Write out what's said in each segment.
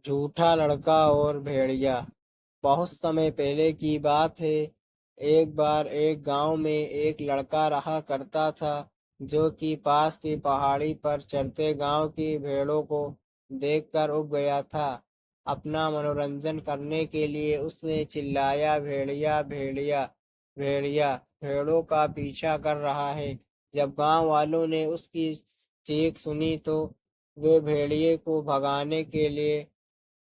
झूठा लड़का और भेड़िया। बहुत समय पहले की बात है। एक बार एक गांव में एक लड़का रहा करता था, जो कि पास की पहाड़ी पर चरते गांव की भेड़ों को देखकर उब गया था। अपना मनोरंजन करने के लिए उसने चिल्लाया, भेड़िया भेड़िया भेड़िया भेड़ों का पीछा कर रहा है। जब गांव वालों ने उसकी चीख सुनी तो वे भेड़िए को भगाने के लिए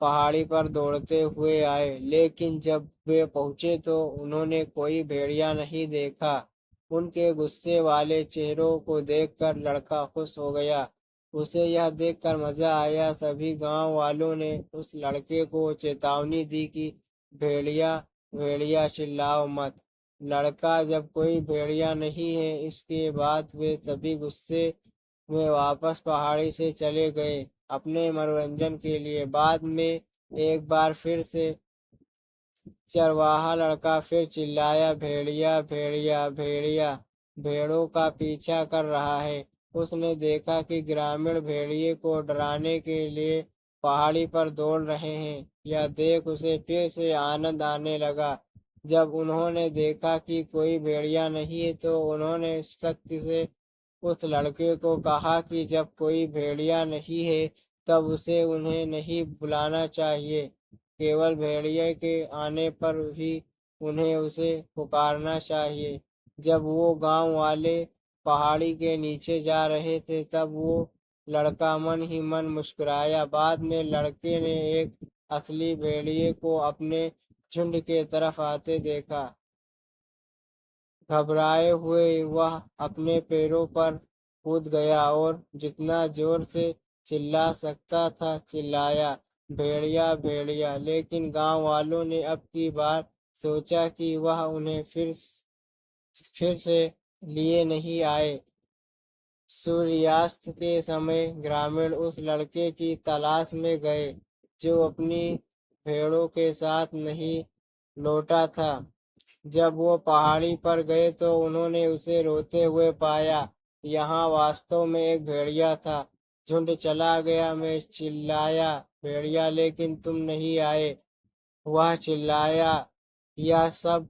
पहाड़ी पर दौड़ते हुए आए, लेकिन जब वे पहुंचे तो उन्होंने कोई भेड़िया नहीं देखा। उनके गुस्से वाले चेहरों को देखकर लड़का खुश हो गया। उसे यह देखकर मजा आया। सभी गांव वालों ने उस लड़के को चेतावनी दी कि भेड़िया भेड़िया चिल्लाओ मत। लड़का जब कोई भेड़िया नहीं है, इसके बाद वे सभी गुस्से में वापस पहाड़ी से चले गए अपने मनोरंजन के लिए। बाद में एक बार फिर से चरवाहा लड़का फिर चिल्लाया, भेड़िया भेड़िया भेड़िया भेड़ों का पीछा कर रहा है। उसने देखा कि ग्रामीण भेड़िए को डराने के लिए पहाड़ी पर दौड़ रहे हैं। यह देख उसे फिर से आनंद आने लगा। जब उन्होंने देखा कि कोई भेड़िया नहीं है तो उन्होंने सख्ती से उस लड़के को कहा कि जब कोई भेड़िया नहीं है तब उसे उन्हें नहीं बुलाना चाहिए। केवल भेड़िए के आने पर ही उन्हें उसे पुकारना चाहिए। जब वो गांव वाले पहाड़ी के नीचे जा रहे थे तब वो लड़का मन ही मन मुस्कुराया। बाद में लड़के ने एक असली भेड़िए को अपने झुंड के तरफ आते देखा। घबराए हुए वह अपने पैरों पर कूद गया और जितना जोर से चिल्ला सकता था चिल्लाया, भेड़िया भेड़िया। लेकिन गांव वालों ने अब की बार सोचा कि वह उन्हें फिर से लिए नहीं आए। सूर्यास्त के समय ग्रामीण उस लड़के की तलाश में गए जो अपनी भेड़ों के साथ नहीं लौटा था। जब वो पहाड़ी पर गए तो उन्होंने उसे रोते हुए पाया। यहाँ वास्तव में एक भेड़िया था। झुंड चला गया। मैं चिल्लाया, भेड़िया, लेकिन तुम नहीं आए। वह चिल्लाया। यह सब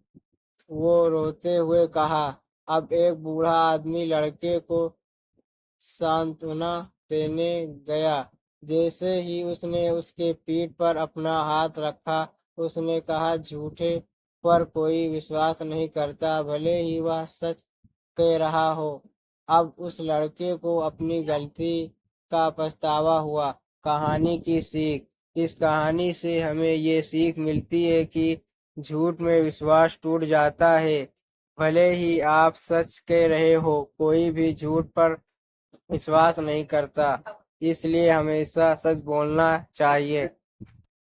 वो रोते हुए कहा। अब एक बूढ़ा आदमी लड़के को सांत्वना देने गया। जैसे ही उसने उसके पीठ पर अपना हाथ रखा, उसने कहा, झूठे पर कोई विश्वास नहीं करता, भले ही वह सच कह रहा हो। अब उस लड़के को अपनी गलती का पछतावा हुआ। कहानी की सीख। इस कहानी से हमें ये सीख मिलती है कि झूठ में विश्वास टूट जाता है। भले ही आप सच कह रहे हो, कोई भी झूठ पर विश्वास नहीं करता। इसलिए हमेशा सच बोलना चाहिए।